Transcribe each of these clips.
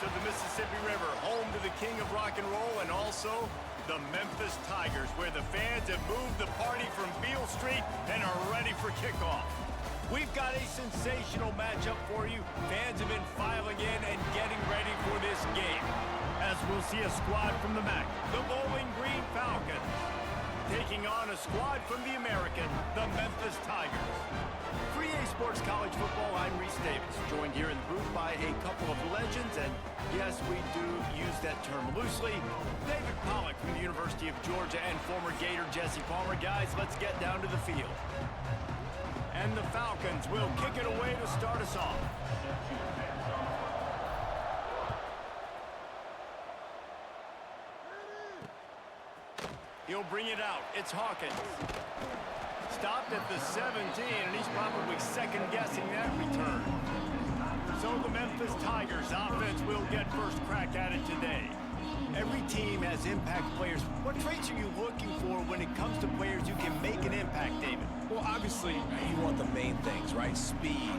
of the Mississippi River, home to the king of rock and roll and also the Memphis Tigers, where the fans have moved the party from Beale Street and are ready for kickoff. We've got a sensational matchup for you. Fans have been filing in and getting ready for this game. As we'll see a squad from the MAC, the Bowling Green Falcons, taking on a squad from the American, the Memphis Tigers. For EA Sports College Football, I'm Reese Davis, joined here in the booth by a couple of legends, and yes, we do use that term loosely. David Pollock from the University of Georgia and former Gator Jesse Palmer. Guys, let's get down to the field. And the Falcons will kick it away to start us off. He'll bring it out. It's Hawkins. Stopped at the 17, and he's probably second-guessing that return. So the Memphis Tigers offense will get first crack at it today. Every team has impact players. What traits are you looking for when it comes to players who can make an impact, David? Well, obviously, you want the main things, right? Speed,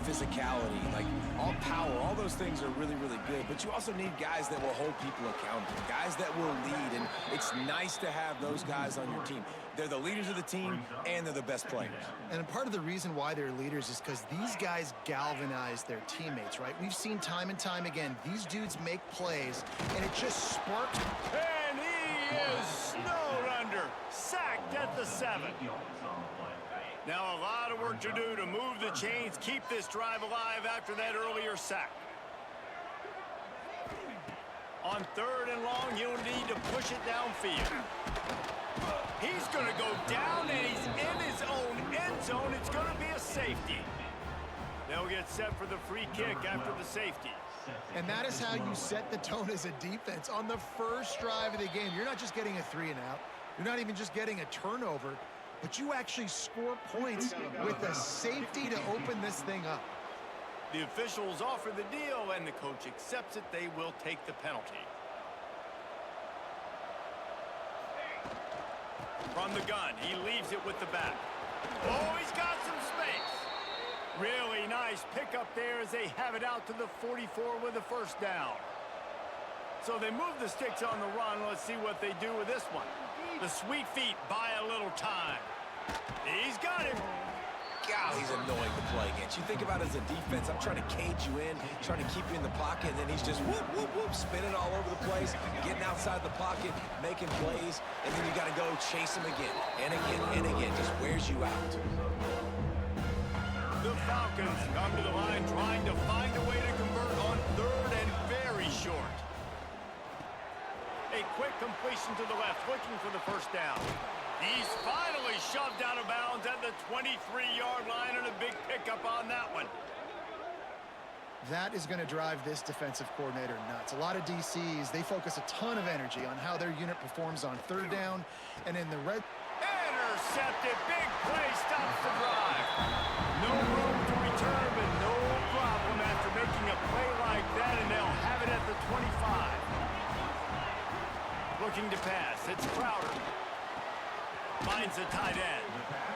physicality, like all power, all those things are really, really good. But you also need guys that will hold people accountable, guys that will lead, and it's nice to have those guys on your team. They're the leaders of the team, and they're the best players. And part of the reason why they're leaders is because these guys galvanize their teammates, right? We've seen time and time again, these dudes make plays, and it just sparks. And he is snowed under, sacked at the 7. Now a lot of work to do to move the chains, keep this drive alive after that earlier sack. On 3rd and long, he'll need to push it downfield. He's going to go down, and he's in his own end zone. It's going to be a safety. They'll get set for the free kick after the safety. And that is how you set the tone as a defense. On the first drive of the game, you're not just getting a 3-and-out. You're not even just getting a turnover, but you actually score points with a safety to open this thing up. The officials offer the deal, and the coach accepts it. They will take the penalty. From the gun, he leaves it with the back. Oh, he's got some space. Really nice pickup there as they have it out to the 44 with a first down. So they move the sticks on the run. Let's see what they do with this one. The sweet feet buy a little time. He's got him. God, he's annoying to play against. You think about it as a defense, I'm trying to cage you in, trying to keep you in the pocket, and then he's just whoop, whoop, whoop, spinning all over the place, getting outside the pocket, making plays, and then you got to go chase him again, and again, and again. Just wears you out. The Falcons come to the line trying to find a way to convert on 3rd and very short. A quick completion to the left, looking for the first down. He's finally shoved out of bounds at the 23-yard line, and a big pickup on that one. That is going to drive this defensive coordinator nuts. A lot of DCs, they focus a ton of energy on how their unit performs on 3rd down, and in the red. Intercepted, big play, stops the drive. No room to return, but no problem after making a play like that, and they'll have it at the 25. Looking to pass, it's Crowder. Finds the tight end.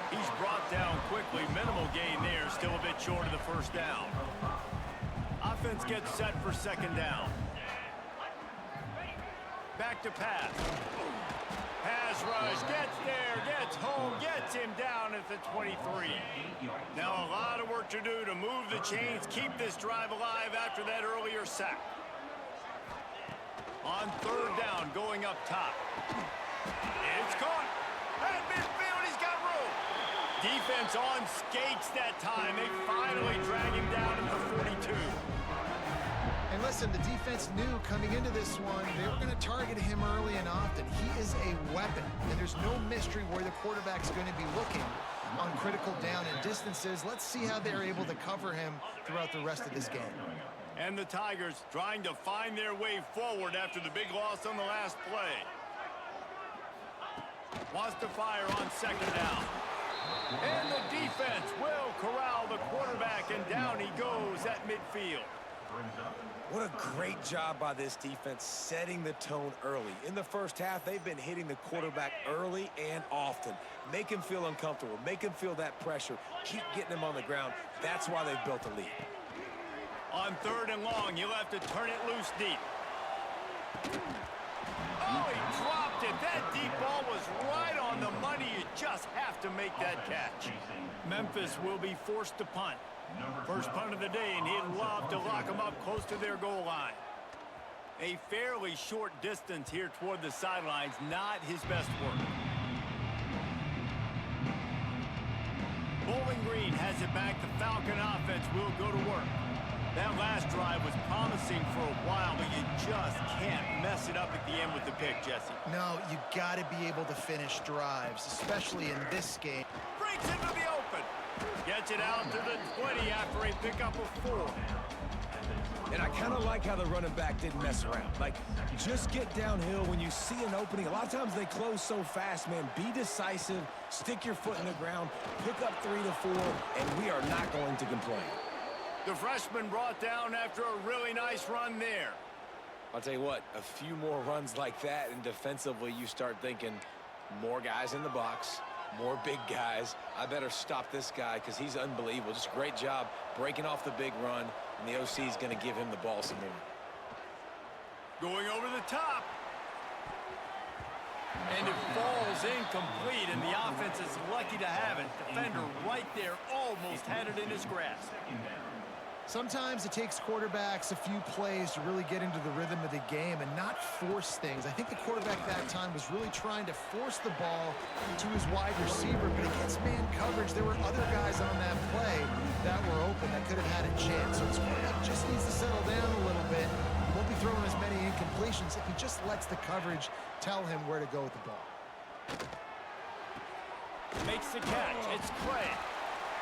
He's brought down quickly. Minimal gain there. Still a bit short of the first down. Offense gets set for 2nd down. Back to pass. Pass rush. Gets there. Gets home. Gets him down at the 23. Now a lot of work to do to move the chains. Keep this drive alive after that earlier sack. On 3rd down, going up top. It's caught. At midfield, he's got room. Defense on skates that time. They finally drag him down at the 42. And listen, the defense knew coming into this one, they were going to target him early and often. He is a weapon, and there's no mystery where the quarterback's going to be looking on critical down and distances. Let's see how they're able to cover him throughout the rest of this game. And the Tigers trying to find their way forward after the big loss on the last play. Wants to fire on 2nd down. And the defense will corral the quarterback, and down he goes at midfield. What a great job by this defense setting the tone early. In the first half, they've been hitting the quarterback early and often. Make him feel uncomfortable. Make him feel that pressure. Keep getting him on the ground. That's why they've built a lead. On 3rd and long, he'll have to turn it loose deep. Oh, he dropped it. That deep ball was right on the money. You just have to make that catch. Memphis will be forced to punt. First punt of the day, and he'd love to lock them up close to their goal line. A fairly short distance here toward the sidelines, not his best work. Bowling Green has it back. The Falcon offense will go to work. That last drive was promising for a while, but you just can't mess it up at the end with the pick, Jesse. No, you got to be able to finish drives, especially in this game. Breaks into the open. Gets it out to the 20 after a pickup of 4. And I kind of like how the running back didn't mess around. Like, just get downhill when you see an opening. A lot of times they close so fast, man. Be decisive, stick your foot in the ground, pick up 3 to 4, and we are not going to complain. The freshman brought down after a really nice run there. I'll tell you what, a few more runs like that, and defensively you start thinking more guys in the box, more big guys. I better stop this guy because he's unbelievable. Just a great job breaking off the big run, and the OC is going to give him the ball some more. Going over the top. And it falls incomplete, and the offense is lucky to have it. Defender right there almost had it in his grasp. Sometimes it takes quarterbacks a few plays to really get into the rhythm of the game and not force things. I think the quarterback that time was really trying to force the ball to his wide receiver, but against man coverage, there were other guys on that play that were open that could have had a chance. So his quarterback just needs to settle down a little bit. He won't be throwing as many incompletions if he just lets the coverage tell him where to go with the ball. Makes the catch. It's Clay.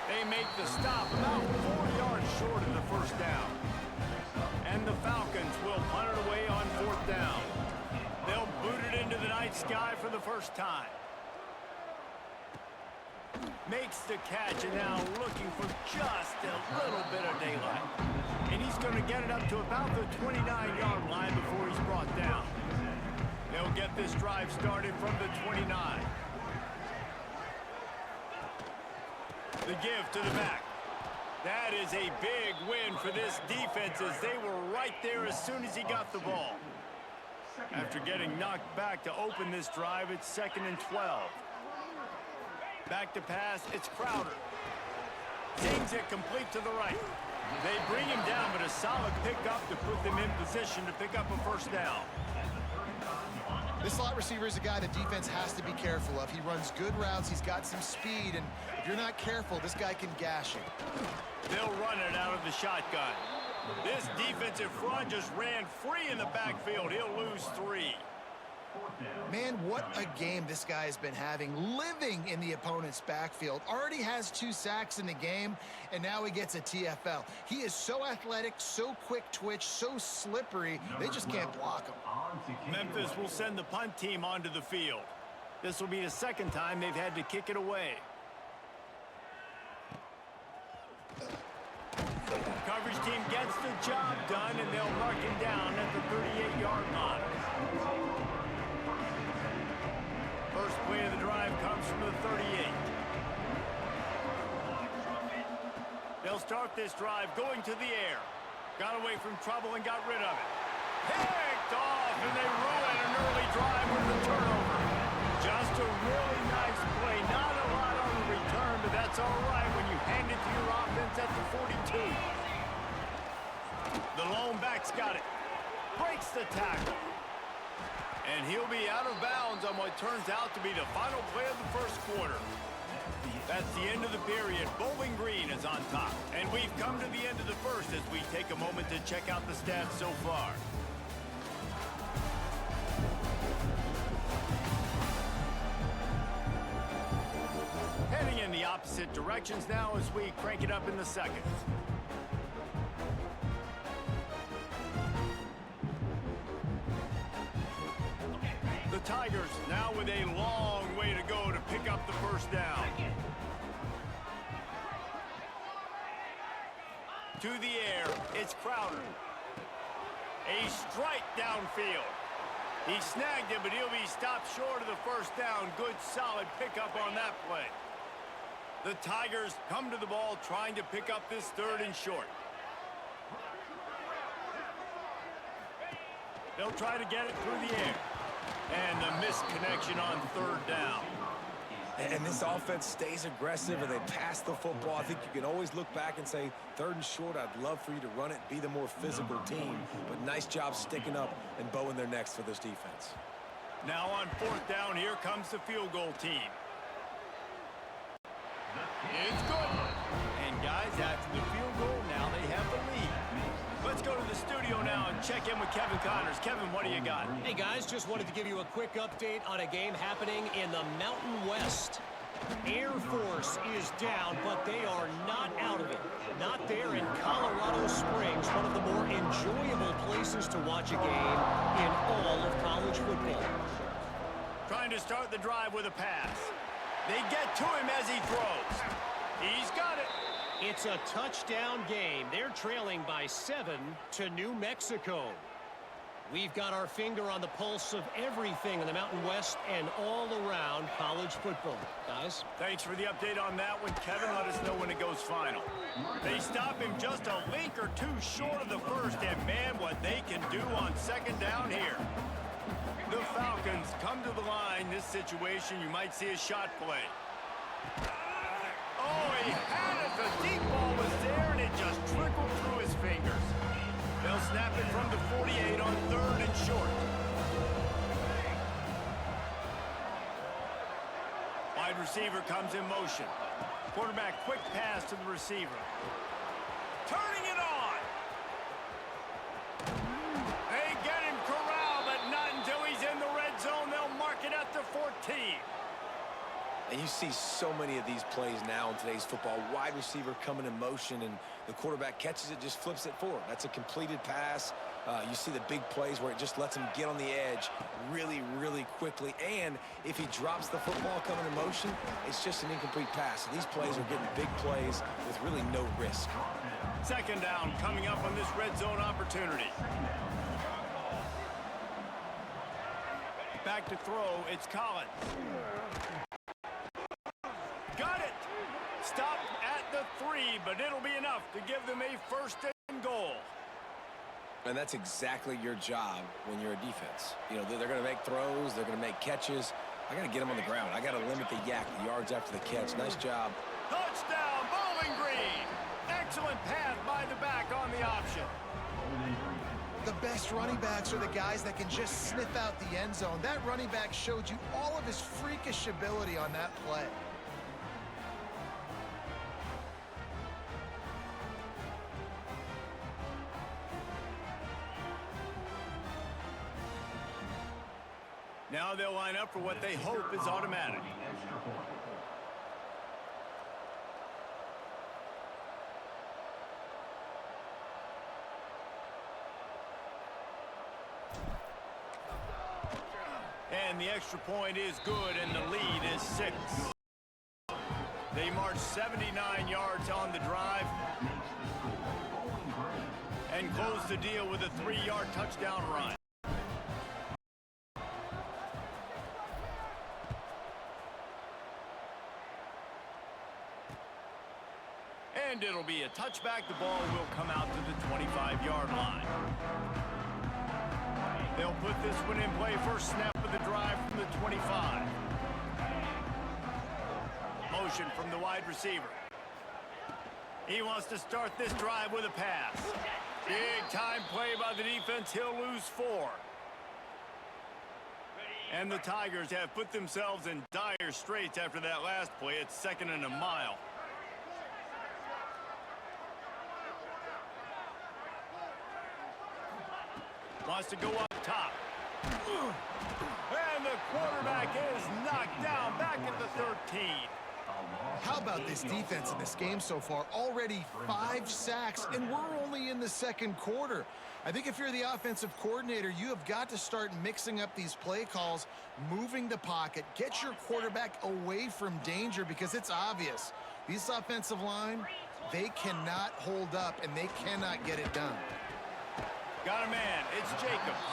They make the stop about 4 yards short of the first down. And the Falcons will punt it away on 4th down. They'll boot it into the night sky for the first time. Makes the catch, and now looking for just a little bit of daylight. And he's going to get it up to about the 29-yard line before he's brought down. They'll get this drive started from the 29. The give to the back. That is a big win for this defense as they were right there as soon as he got the ball. After getting knocked back to open this drive, it's 2nd and 12. Back to pass, it's Crowder. Sings it complete to the right. They bring him down, but a solid pickup to put them in position to pick up a first down. This slot receiver is a guy the defense has to be careful of. He runs good routes, he's got some speed, and if you're not careful, this guy can gash you. They'll run it out of the shotgun. This defensive front just ran free in the backfield. He'll lose 3. Man, what a game this guy has been having, living in the opponent's backfield. Already has 2 sacks in the game, and now he gets a TFL. He is so athletic, so quick twitch, so slippery, they just can't block him. Memphis will send the punt team onto the field. This will be the 2nd time they've had to kick it away. Coverage team gets the job done, and they'll mark him down at the 38-yard line. First play of the drive comes from the 38. They'll start this drive going to the air. Got away from trouble and got rid of it. Picked off, and they ruin an early drive with the turnover. Just a really nice play. Not a lot on the return, but that's all right when you hand it to your offense at the 42. The lone back's got it. Breaks the tackle. And he'll be out of bounds on what turns out to be the final play of the first quarter. That's the end of the period. Bowling Green is on top. And we've come to the end of the first as we take a moment to check out the stats so far. Heading in the opposite directions now as we crank it up in the second. The Tigers now with a long way to go to pick up the first down. To the air, it's Crowder. A strike downfield. He snagged it, but he'll be stopped short of the first down. Good, solid pickup on that play. The Tigers come to the ball trying to pick up this 3rd and short. They'll try to get it through the air. And the missed connection on third down. And this offense stays aggressive and they pass the football. I think you can always look back and say, 3rd and short, I'd love for you to run it, be the more physical team. But nice job sticking up and bowing their necks for this defense. Now on 4th down, here comes the field goal team. It's good. And guys, after the field goal, now they have the lead. Let's go to the studio now and check in with Kevin Connors. Kevin, what do you got? Hey, guys, just wanted to give you a quick update on a game happening in the Mountain West. Air Force is down, but they are not out of it. Not there in Colorado Springs, one of the more enjoyable places to watch a game in all of college football. Trying to start the drive with a pass. They get to him as he throws. He's got it. It's a touchdown game. They're trailing by 7 to New Mexico. We've got our finger on the pulse of everything in the Mountain West and all around college football. Guys? Thanks for the update on that one, Kevin. Let us know when it goes final. They stop him just a link or two short of the first, and man, what they can do on 2nd down here. The Falcons come to the line. This situation, you might see a shot play. Oh, he had it. The deep ball was there, and it just trickled through his fingers. They'll snap it from the 48 on 3rd and short. Wide receiver comes in motion. Quarterback quick pass to the receiver. Turning it on. They get him corralled, but not until he's in the red zone. They'll mark it at the 14. And you see so many of these plays now in today's football. Wide receiver coming in motion, and the quarterback catches it, just flips it forward. That's a completed pass. You see the big plays where it just lets him get on the edge really, really quickly. And if he drops the football coming in motion, it's just an incomplete pass. So these plays are getting big plays with really no risk. 2nd down coming up on this red zone opportunity. Back to throw, it's Collins. Got it. Stopped at the 3, but it'll be enough to give them a 1st and goal. And that's exactly your job when you're a defense. You know, they're going to make throws. They're going to make catches. I got to get them on the ground. I got to limit the yak, the yards after the catch. Nice job. Touchdown, Bowling Green. Excellent pass by the back on the option. The best running backs are the guys that can just sniff out the end zone. That running back showed you all of his freakish ability on that play. Now they'll line up for what they hope is automatic. And the extra point is good, and the lead is 6. They march 79 yards on the drive and close the deal with a 3-yard touchdown run. And it'll be a touchback. The ball will come out to the 25-yard line. They'll put this one in play. First snap of the drive from the 25. Motion from the wide receiver. He wants to start this drive with a pass. Big time play by the defense. He'll lose 4. And the Tigers have put themselves in dire straits after that last play. It's 2nd and a mile. Wants to go up top. And the quarterback is knocked down back at the 13. How about this defense in this game so far? Already 5 sacks, and we're only in the 2nd quarter. I think if you're the offensive coordinator, you have got to start mixing up these play calls, moving the pocket, get your quarterback away from danger, because it's obvious. This offensive line, they cannot hold up, and they cannot get it done. Got a man. It's Jacobs.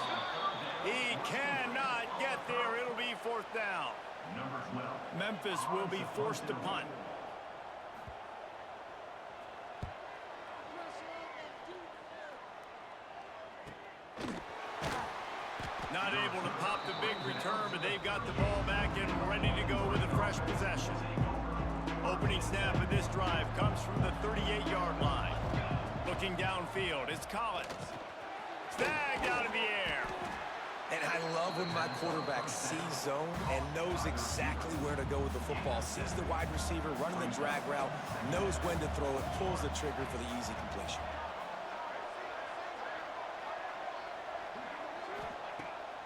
He cannot get there. It'll be 4th down. Memphis will be forced to punt. not able to pop the big return, but they've got the ball back and ready to go with a fresh possession. Opening snap of this drive comes from the 38-yard line. Looking downfield, it's Collins. Snagged out of the air. And I love when my quarterback sees zone and knows exactly where to go with the football. Sees the wide receiver running the drag route, knows when to throw it, pulls the trigger for the easy completion.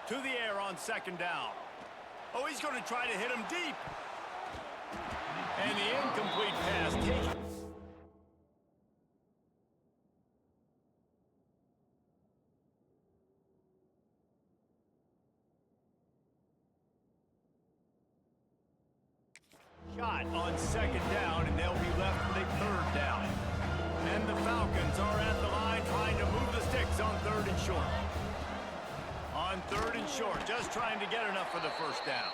To the air on second down. Oh, he's going to try to hit him deep. And the incomplete pass taken. Shot on second down, and they'll be left with a third down. And the Falcons are at the line trying to move the sticks on third and short. On third and short, just trying to get enough for the first down.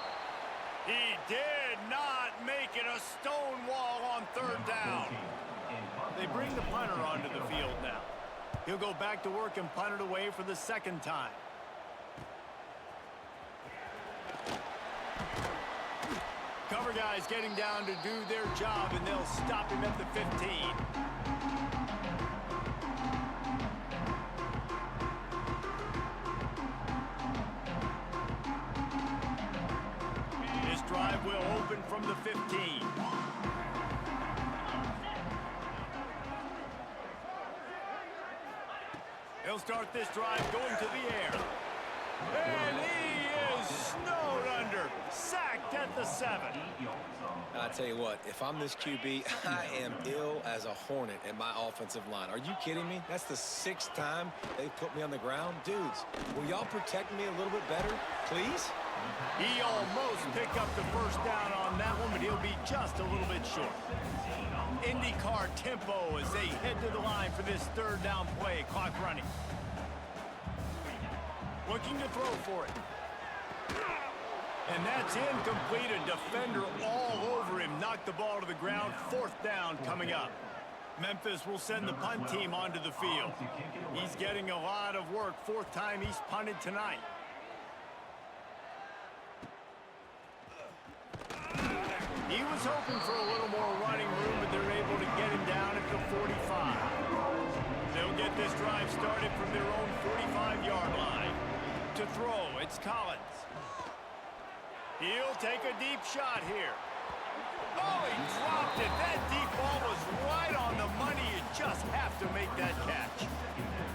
He did not make it a stone wall on third down. They bring the punter onto the field now. He'll go back to work and punt it away for the second time. Cover guys getting down to do their job, and they'll stop him at the 15. This drive will open from the 15. He'll start this drive going to the air. And he is snowed under. Sacked at the 7. I tell you what, if I'm this QB, I am ill as a hornet in my offensive line. Are you kidding me? That's the 6th time they've put me on the ground. Dudes, will y'all protect me a little bit better, please? He almost picked up the first down on that one, but he'll be just a little bit short. IndyCar tempo as they head to the line for this third down play. Clock running. Looking to throw for it. And that's incomplete. A defender all over him. Knocked the ball to the ground. Fourth down coming up. Memphis will send the punt team onto the field. He's getting a lot of work. 4th time he's punted tonight. He was hoping for a little more running room, but they're able to get him down at the 45. They'll get this drive started from their own 45-yard line. To throw, it's Collins. He'll take a deep shot here. Oh, he dropped it. That deep ball was right on the money. You just have to make that catch.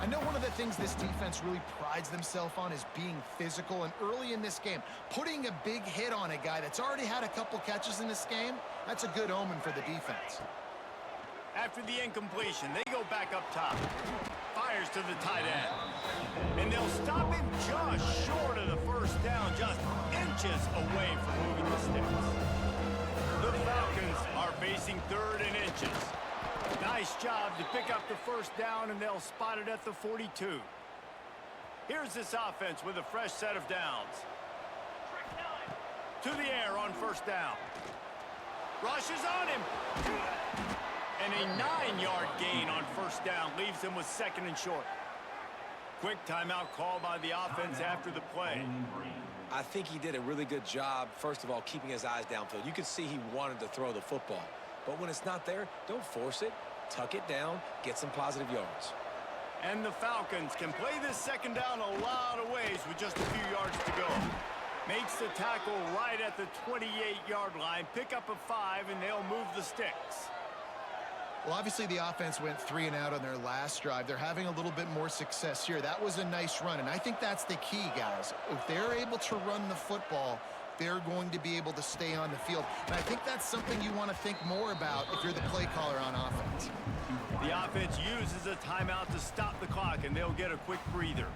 I know one of the things this defense really prides themselves on is being physical, and early in this game, putting a big hit on a guy that's already had a couple catches in this game, that's a good omen for the defense. After the incompletion, they go back up top. Fires to the tight end. And they'll stop him just short of the first down, just inches away from moving the sticks. The Falcons are facing third and inches. Nice job to pick up the first down, and they'll spot it at the 42. Here's this offense with a fresh set of downs. To the air on first down. Rushes on him. And a 9-yard gain on first down leaves him with second and short. Quick timeout call by the offense after the play. I think he did a really good job, first of all, keeping his eyes downfield. You could see he wanted to throw the football. But when it's not there, don't force it. Tuck it down, get some positive yards. And the Falcons can play this second down a lot of ways with just a few yards to go. Makes the tackle right at the 28-yard line. Pick up a 5, and they'll move the sticks. Well, obviously the offense went 3 and out on their last drive. They're having a little bit more success here. That was a nice run, and I think that's the key, guys. If they're able to run the football, they're going to be able to stay on the field. And I think that's something you want to think more about if you're the play caller on offense. The offense uses a timeout to stop the clock, and they'll get a quick breather.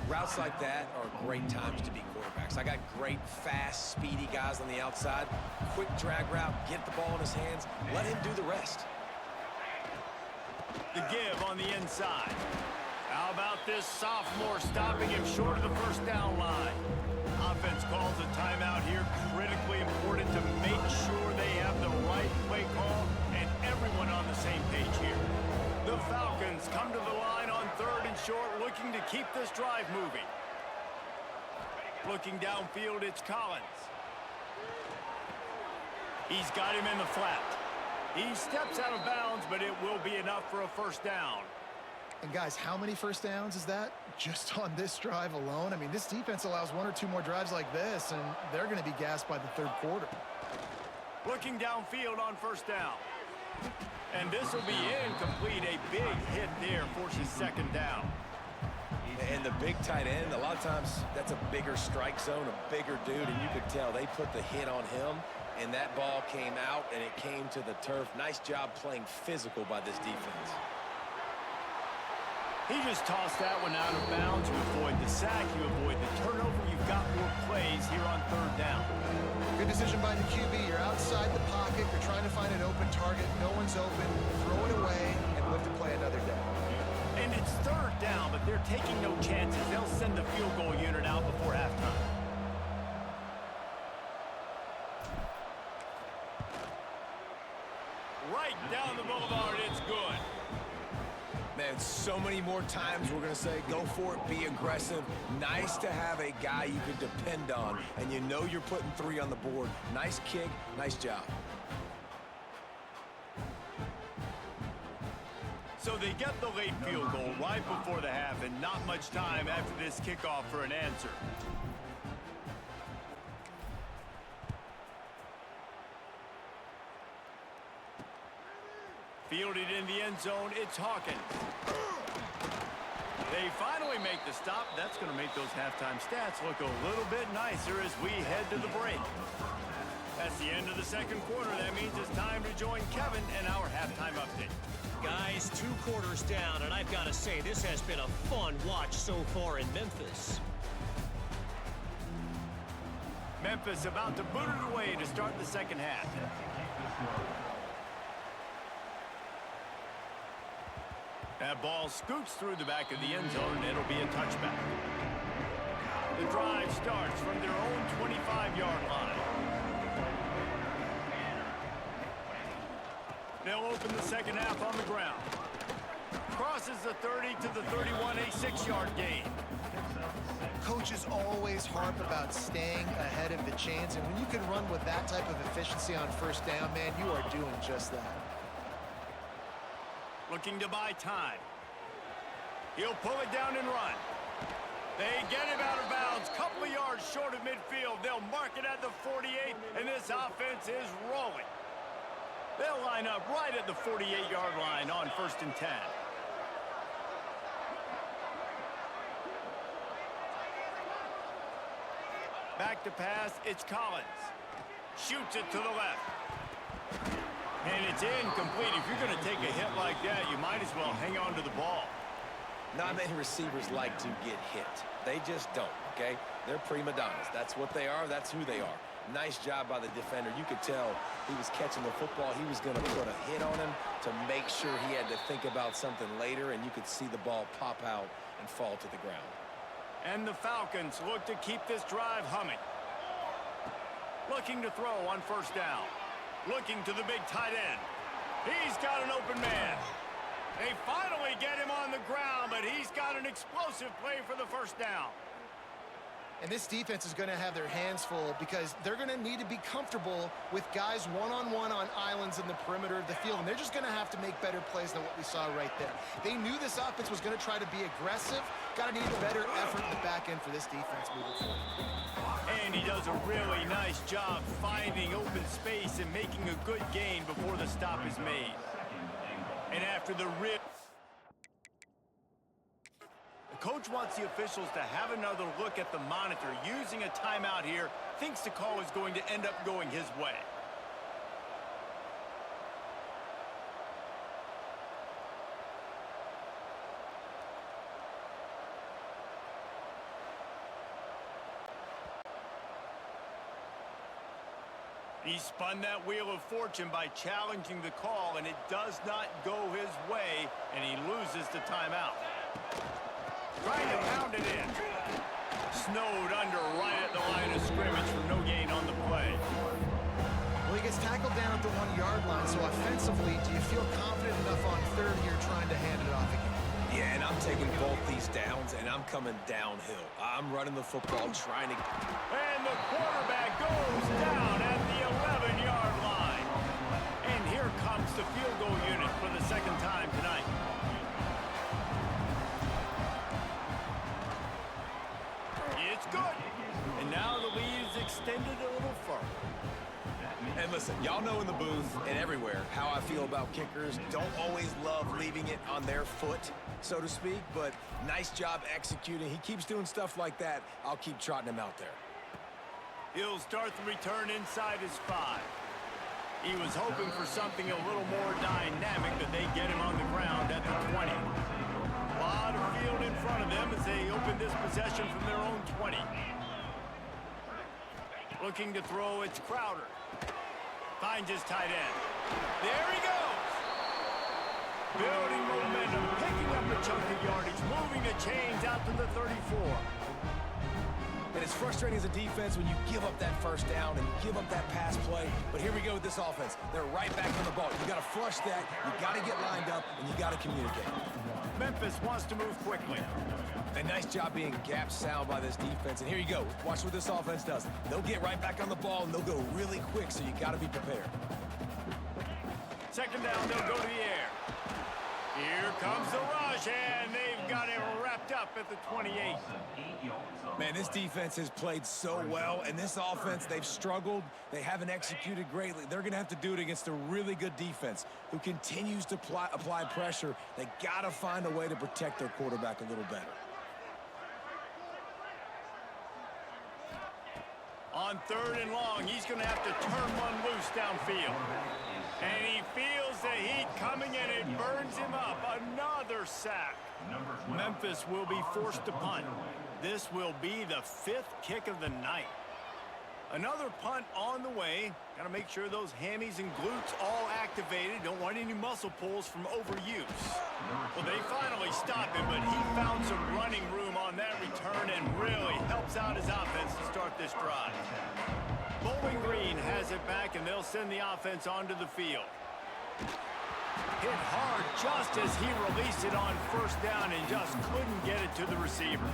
Routes like that are great times to be quarterbacks. I got great, fast, speedy guys on the outside. Quick drag route, get the ball in his hands, let him do the rest. The give on the inside. How about this sophomore stopping him short of the first down line? Offense calls a timeout here. Critically important to make sure they have the right play call and everyone on the same page here. The Falcons come to the line on third and short, looking to keep this drive moving. Looking downfield, it's Collins. He's got him in the flat. He steps out of bounds, but it will be enough for a first down. And guys, how many first downs is that just on this drive alone? I mean, this defense allows one or two more drives like this, and they're going to be gassed by the third quarter. Looking downfield on first down. And this will be incomplete. A big hit there forces second down. And the big tight end, a lot of times that's a bigger strike zone, a bigger dude, and you could tell they put the hit on him, and that ball came out, and it came to the turf. Nice job playing physical by this defense. He just tossed that one out of bounds. You avoid the sack, you avoid the turnover. You've got more plays here on third down. Good decision by the QB. You're outside the pocket. You're trying to find an open target. No one's open. Throw it away and live to play another down. And it's third down, but they're taking no chances. They'll send the field goal unit out before halftime. Right down the boulevard, it's good. Man, so many more times we're going to say, go for it, be aggressive. Nice to have a guy you can depend on, and you know you're putting 3 on the board. Nice kick, nice job. So they get the late field goal right before the half, and not much time after this kickoff for an answer. Fielded in the end zone, it's Hawkins. They finally make the stop. That's going to make those halftime stats look a little bit nicer as we head to the break. That's the end of the second quarter. That means it's time to join Kevin and our halftime update. Guys, 2 quarters down, and I've got to say, this has been a fun watch so far in Memphis. Memphis about to boot it away to start the second half. That ball scoots through the back of the end zone, and it'll be a touchback. The drive starts from their own 25-yard line. They'll open the second half on the ground. Crosses the 30 to the 31, a 6-yard gain. Coaches always harp about staying ahead of the chains, and when you can run with that type of efficiency on first down, man, you are doing just that. Looking to buy time. He'll pull it down and run. They get him out of bounds, couple of yards short of midfield. They'll mark it at the 48, and this offense is rolling. They'll line up right at the 48-yard line on 1st and 10. Back to pass, it's Collins. Shoots it to the left. And it's incomplete. If you're going to take a hit like that, you might as well hang on to the ball. Not many receivers like to get hit. They just don't, okay? They're prima donnas. That's what they are. That's who they are. Nice job by the defender. You could tell he was catching the football. He was going to put a hit on him to make sure he had to think about something later, and you could see the ball pop out and fall to the ground. And the Falcons look to keep this drive humming. Looking to throw on first down. Looking to the big tight end. He's got an open man. They finally get him on the ground, but he's got an explosive play for the first down. And this defense is going to have their hands full because they're going to need to be comfortable with guys one-on-one on islands in the perimeter of the field. And they're just going to have to make better plays than what we saw right there. They knew this offense was going to try to be aggressive. Got to need a better effort in the back end for this defense moving forward. And he does a really nice job finding open space and making a good gain before the stop is made. And after the rip, the coach wants the officials to have another look at the monitor. Using a timeout here, thinks the call is going to end up going his way. He spun that wheel of fortune by challenging the call, and it does not go his way, and he loses the timeout. Trying to pound it in. Snowed under right at the line of scrimmage for no gain on the play. Well, he gets tackled down at the 1-yard line, so offensively, do you feel confident enough on third here trying to hand it off again? Yeah, and I'm taking both these downs, and I'm coming downhill. I'm running the football, trying to... And the quarterback goes down at the 11-yard line. And here comes the field goal unit for the second time tonight. It's good. And now the lead is extended a little further. And listen, y'all know in the booth and everywhere how I feel about kickers. Don't always love leaving it on their foot, so to speak, but nice job executing. He keeps doing stuff like that. I'll keep trotting him out there. He'll start the return inside his 5. He was hoping for something a little more dynamic, but they get him on the ground at the 20. A lot of field in front of them as they open this possession from their own 20. Looking to throw, it's Crowder. Finds his tight end. There he goes. Building momentum, picking up a chunk of yardage, moving the chains out to the 34. And it's frustrating as a defense when you give up that first down and give up that pass play. But here we go with this offense. They're right back on the ball. You got to flush that, you got to get lined up, and you got to communicate. Memphis wants to move quickly. A nice job being gap sound by this defense. And here you go. Watch what this offense does. They'll get right back on the ball, and they'll go really quick, so you got to be prepared. Second down, they'll go to the air. Here comes the rush, and they've got it wrapped up at the 28. Man, this defense has played so well, and this offense, they've struggled. They haven't executed greatly. They're going to have to do it against a really good defense who continues to apply pressure. They got to find a way to protect their quarterback a little better. On 3rd and long, he's going to have to turn one loose downfield. And he feels the heat coming, and it burns him up. Another sack. Memphis will be forced to punt. This will be the 5th kick of the night. Another punt on the way. Got to make sure those hammies and glutes all activated. Don't want any muscle pulls from overuse. Well, they finally stop him, but he found some running room on that return and really helps out his offense to start this drive. Bowling Green has it back, and they'll send the offense onto the field. Hit hard just as he released it on 1st down and just couldn't get it to the receiver.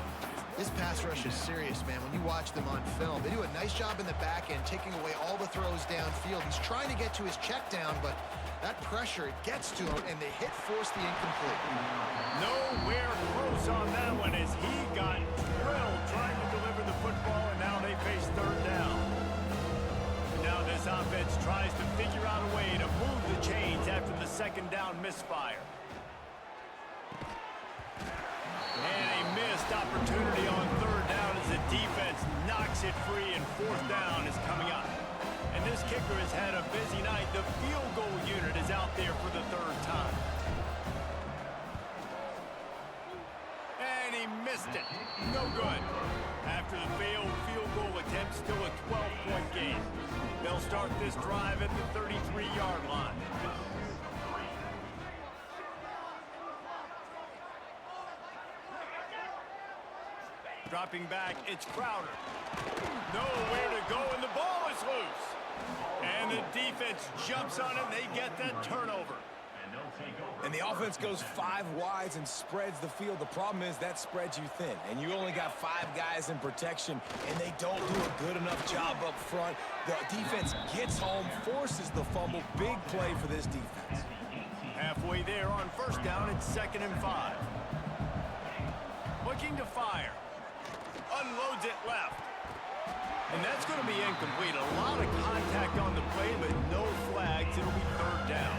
This pass rush is serious, man. When you watch them on film, they do a nice job in the back end, taking away all the throws downfield. He's trying to get to his check down, but that pressure, it gets to him, and the hit forced the incomplete. Nowhere close on that one as he got drilled trying to deliver the football, and now they face 3rd down. Now this offense tries to figure out a way to move the chains after the 2nd down misfire. And a missed opportunity on 3rd down as the defense knocks it free, and 4th down is coming up. And this kicker has had a busy night. The field goal unit is out there for the 3rd time. And he missed it. No good. After the failed field goal attempt, still a 12-point game. They'll start this drive at the 33-yard line. Dropping back, it's Crowder. Nowhere to go, and the ball is loose. And the defense jumps on it, and they get that turnover. And the offense goes 5 wides and spreads the field. The problem is that spreads you thin, and you only got 5 guys in protection, and they don't do a good enough job up front. The defense gets home, forces the fumble. Big play for this defense. Halfway there on 1st down, it's 2nd and 5. Looking to fire. Unloads it left. And that's going to be incomplete. A lot of contact on the play, but no flags. It'll be 3rd down.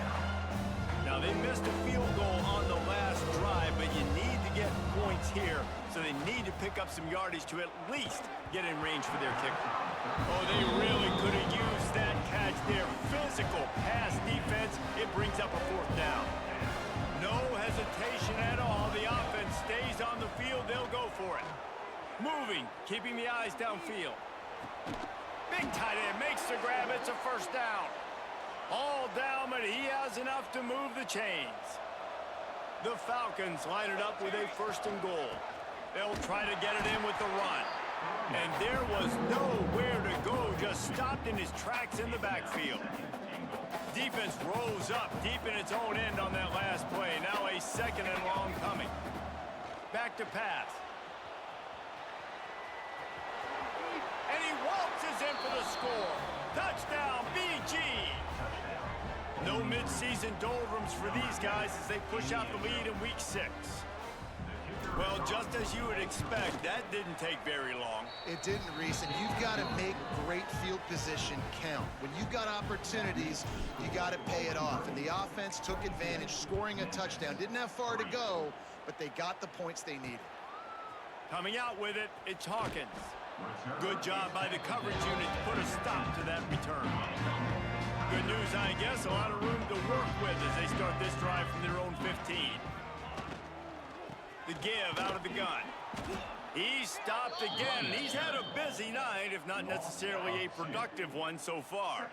Now, they missed a field goal on the last drive, but you need to get points here, so they need to pick up some yardage to at least get in range for their kicker. Oh, they really could have used that catch there. Physical pass defense. It brings up a 4th down. No hesitation at all. The offense stays on the field. They'll go for it. Moving, keeping the eyes downfield. Big tight end makes the grab. It's a 1st down. All down, but he has enough to move the chains. The Falcons line it up with a 1st and goal. They'll try to get it in with the run. And there was nowhere to go, just stopped in his tracks in the backfield. Defense rose up deep in its own end on that last play. Now a second and long coming. Back to pass. And he waltzes in for the score. Touchdown, BG. No mid-season doldrums for these guys as they push out the lead in week 6. Well, just as you would expect, that didn't take very long. It didn't, Reese, and you've got to make great field position count. When you've got opportunities, you got to pay it off. And the offense took advantage, scoring a touchdown. Didn't have far to go, but they got the points they needed. Coming out with it, it's Hawkins. Good job by the coverage unit to put a stop to that return. Good news, I guess, a lot of room to work with as they start this drive from their own 15. The give out of the gun. He stopped again, and he's had a busy night, if not necessarily a productive one so far.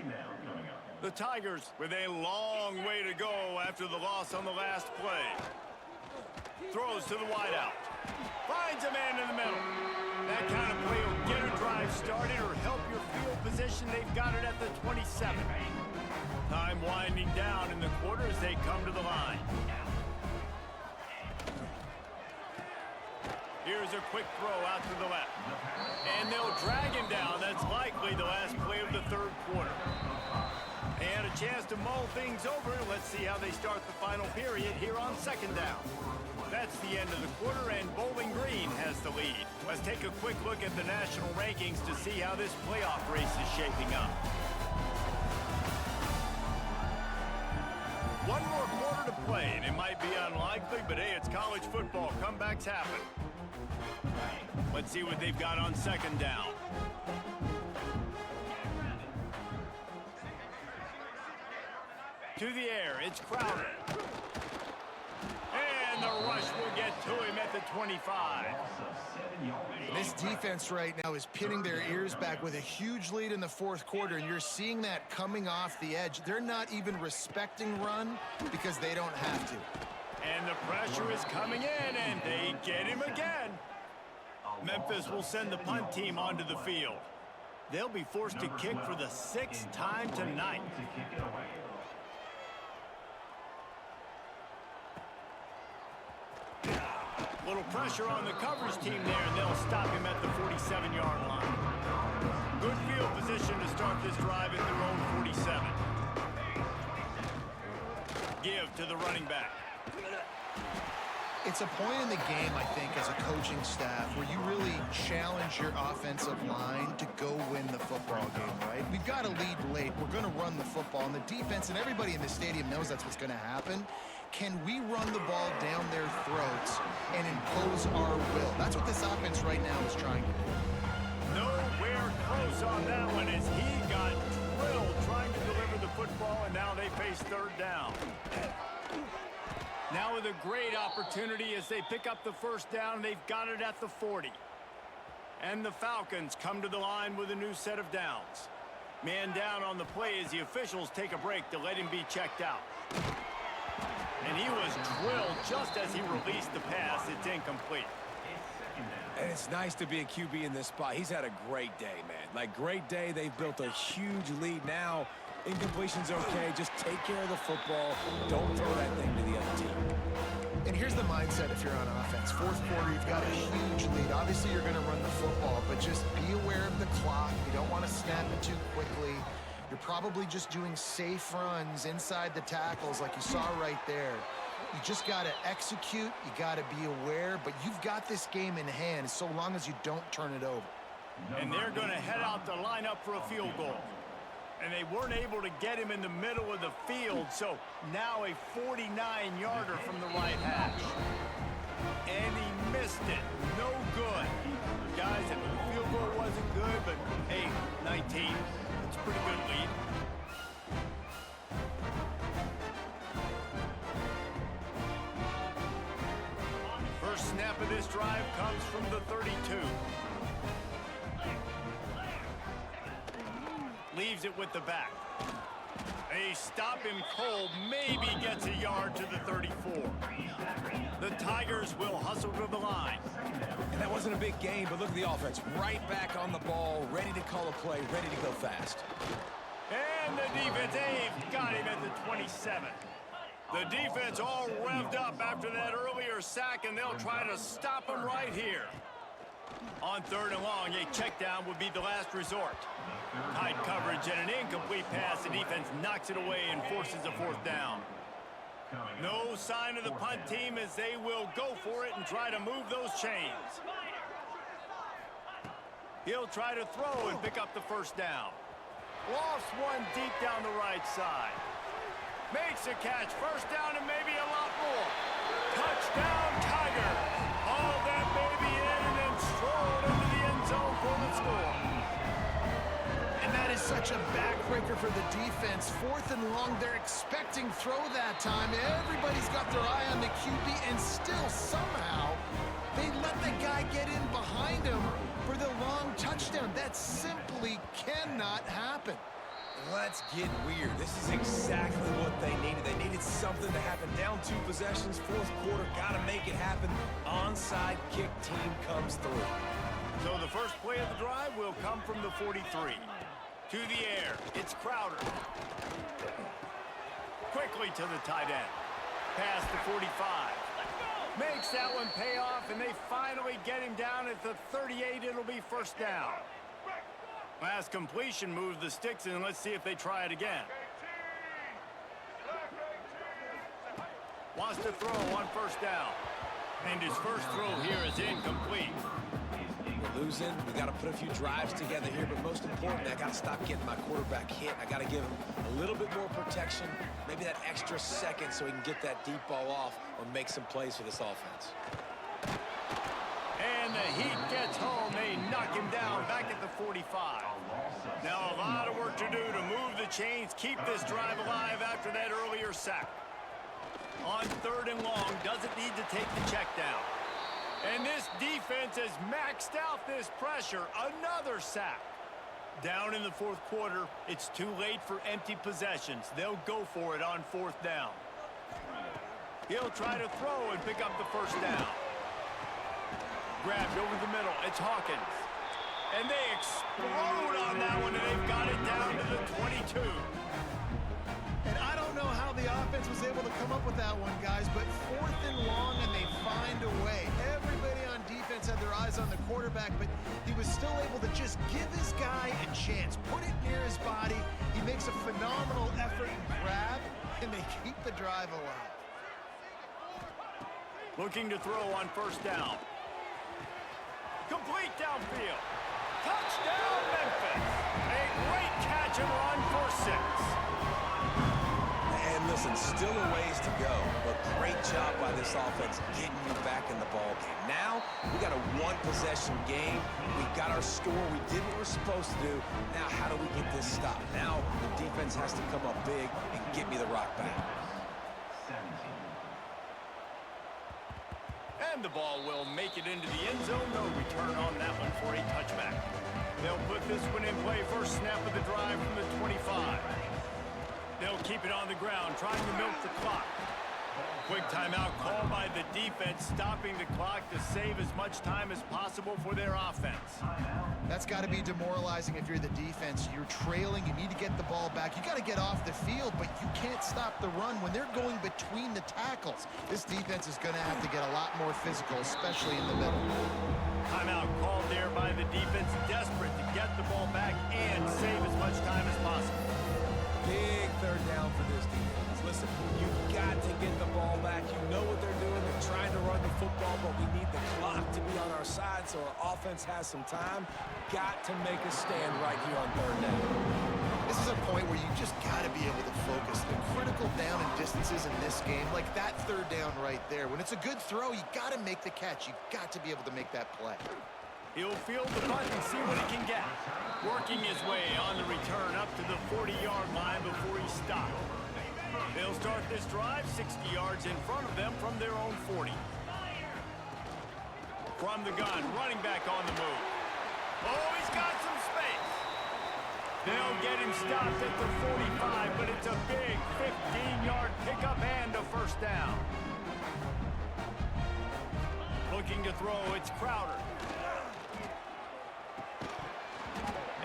The Tigers with a long way to go after the loss on the last play. Throws to the wideout. Finds a man in the middle. That kind of play will get a drive started or help your field position. They've got it at the 27. Time winding down in the quarter as they come to the line. Here's a quick throw out to the left. And they'll drag him down. That's likely the last play of the third quarter. They had a chance to mull things over. Let's see how they start the final period here on second down. That's the end of the quarter, and Bowling Green has the lead. Let's take a quick look at the national rankings to see how this playoff race is shaping up. One more quarter to play, and it might be unlikely, but hey, it's college football. Comebacks happen. Let's see what they've got on second down. To the air, it's Crowder. And the rush will get to him at the 25. This defense right now is pinning their ears back with a huge lead in the fourth quarter, and you're seeing that coming off the edge. They're not even respecting run because they don't have to. And the pressure is coming in, and they get him again. Memphis will send the punt team onto the field. They'll be forced to kick for the 6th time tonight. Little pressure on the coverage team there, and they'll stop him at the 47-yard line. Good field position to start this drive at their own 47. Give to the running back. It's a point in the game, I think, as a coaching staff where you really challenge your offensive line to go win the football game, right? We've got to lead late. We're going to run the football, and the defense and everybody in the stadium knows that's what's going to happen. Can we run the ball down their throats and impose our will? That's what this offense right now is trying to do. Nowhere close on that one as he got drilled trying to deliver the football, and now they face third down. Now with a great opportunity as they pick up the first down, they've got it at the 40. And the Falcons come to the line with a new set of downs. Man down on the play as the officials take a break to let him be checked out. And he was drilled just as he released the pass. It's incomplete. And it's nice to be a QB in this spot. He's had a great day, man. Like, great day. They've built a huge lead now. Incompletion's okay. Just take care of the football. Don't throw that thing to the other team. And here's the mindset if you're on offense. Fourth quarter, you've got a huge lead. Obviously, you're going to run the football, but just be aware of the clock. You don't want to snap it too quickly. You're probably just doing safe runs inside the tackles like you saw right there. You just got to execute. You got to be aware, but you've got this game in hand so long as you don't turn it over. And they're going to head out to line up for a field goal. And they weren't able to get him in the middle of the field, so now a 49-yarder from the right hash. And he missed it. No good. Guys, the field goal wasn't good, but hey, 19. It's a pretty good lead. First snap of this drive comes from the 32. Leaves it with the back. They stop him cold, maybe gets a yard to the 34. The Tigers will hustle to the line. And that wasn't a big gain, but look at the offense. Right back on the ball, ready to call a play, ready to go fast. And the defense, they've got him at the 27. The defense all revved up after that earlier sack, and they'll try to stop him right here. On 3rd and long, a check down would be the last resort. Tight coverage and an incomplete pass. The defense knocks it away and forces a 4th down. No sign of the punt team as they will go for it and try to move those chains. He'll try to throw and pick up the 1st down. Lofts one deep down the right side. Makes a catch. 1st down and maybe a lot more. Touchdown, Tiger. All that baby in and then strolled into the end zone for the score. And that is such a backbreaker for the defense. 4th and long, they're expecting throw that time. Everybody's got their eye on the QB, and still somehow they let the guy get in behind him for the long touchdown. That simply cannot happen. Let's get weird. This is exactly what they needed. They needed something to happen. Down 2 possessions, 4th quarter, got to make it happen. Onside kick team comes through. So the first play of the drive will come from the 43. To the air, it's Crowder. Quickly to the tight end. Past the 45. Makes that one pay off, and they finally get him down at the 38. It'll be 1st down. Last completion moves the sticks, and let's see if they try it again. Wants to throw on 1st down. And his first throw here is incomplete. We're losing. We got to put a few drives together here, but most importantly, I got to stop getting my quarterback hit. I got to give him a little bit more protection, maybe that extra second so he can get that deep ball off or make some plays for this offense. And the heat gets home. They knock him down back at the 45. Now a lot of work to do to move the chains, keep this drive alive after that earlier sack. On 3rd and long, doesn't need to take the check down. And this defense has maxed out this pressure. Another sack. Down in the 4th quarter, it's too late for empty possessions. They'll go for it on 4th down. He'll try to throw and pick up the 1st down. Grabbed over the middle. It's Hawkins. And they explode on that one, and they've got it down to the 22. And I don't know how the offense was able to come up with that one, guys, but 4th and long, and they find a way. Everybody on defense had their eyes on the quarterback, but he was still able to just give his guy a chance. Put it near his body. He makes a phenomenal effort and grab, and they keep the drive alive. Looking to throw on 1st down. Complete downfield. Touchdown, Memphis. A great catch and run for 6. And listen, still a ways to go, but great job by this offense getting you back in the ball game. Now, we got a 1-possession game. We got our score. We did what we're supposed to do. Now, how do we get this stopped? Now, the defense has to come up big and get me the rock back. And the ball will make it into the end zone. No return on that one for a touchback. They'll put this one in play. First snap of the drive from the 25. They'll keep it on the ground, trying to milk the clock. Quick timeout call by the defense, stopping the clock to save as much time as possible for their offense. That's got to be demoralizing if you're the defense. You're trailing. You need to get the ball back. You got to get off the field, but you can't stop the run when they're going between the tackles. This defense is going to have to get a lot more physical, especially in the middle. Timeout called there by the defense, desperate to get the ball back and save as much time as possible. Big 3rd down for this defense. Listen, you've got to get the ball back. You know what they're doing. They're trying to run the football, but we need the clock to be on our side so our offense has some time. Got to make a stand right here on 3rd down. This is a point where you just got to be able to focus. The critical down and distances in this game, like that 3rd down right there. When it's a good throw, you got to make the catch. You've got to be able to make that play. He'll field the punt and see what he can get. Working his way on the return up to the 40-yard line before he stopped. They'll start this drive 60 yards in front of them from their own 40. From the gun, running back on the move. Oh, he's got some space. They'll get him stopped at the 45, but it's a big 15-yard pickup and a 1st down. Looking to throw, it's Crowder.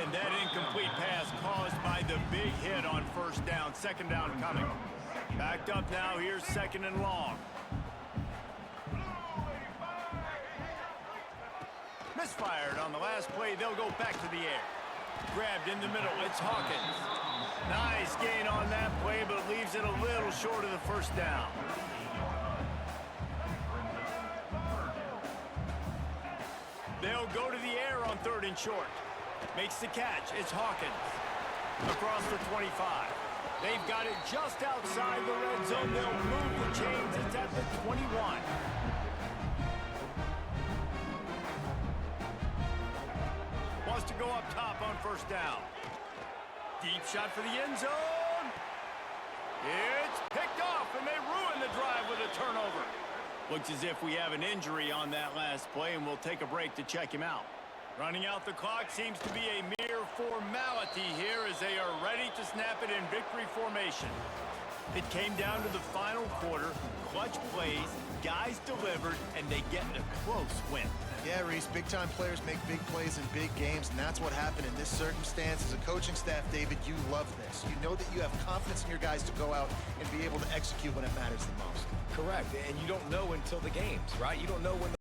And That incomplete pass caused by the big hit on first down. Second down coming. Backed up now. Here's second and long. Misfired on the last play. They'll go back to the air. Grabbed in the middle. It's Hawkins. Nice gain on that play, but leaves it a little short of the first down. They'll go to the air on third and short. Makes the catch. It's Hawkins. Across the 25. They've got it just outside the red zone. They'll move the chains. It's at the 21. Wants to go up top on first down. Deep shot for the end zone. It's picked off, and they ruin the drive with a turnover. Looks as if we have an injury on that last play, and we'll take a break to check him out. Running out the clock seems to be a mere formality here as they are ready to snap it in victory formation. It came down to the final quarter. Clutch plays, guys delivered, and they get a close win. Yeah, Reese, big-time players make big plays in big games, and that's what happened in this circumstance. As a coaching staff, David, you love this. You know that you have confidence in your guys to go out and be able to execute when it matters the most. Correct, and you don't know until the games, right? You don't know when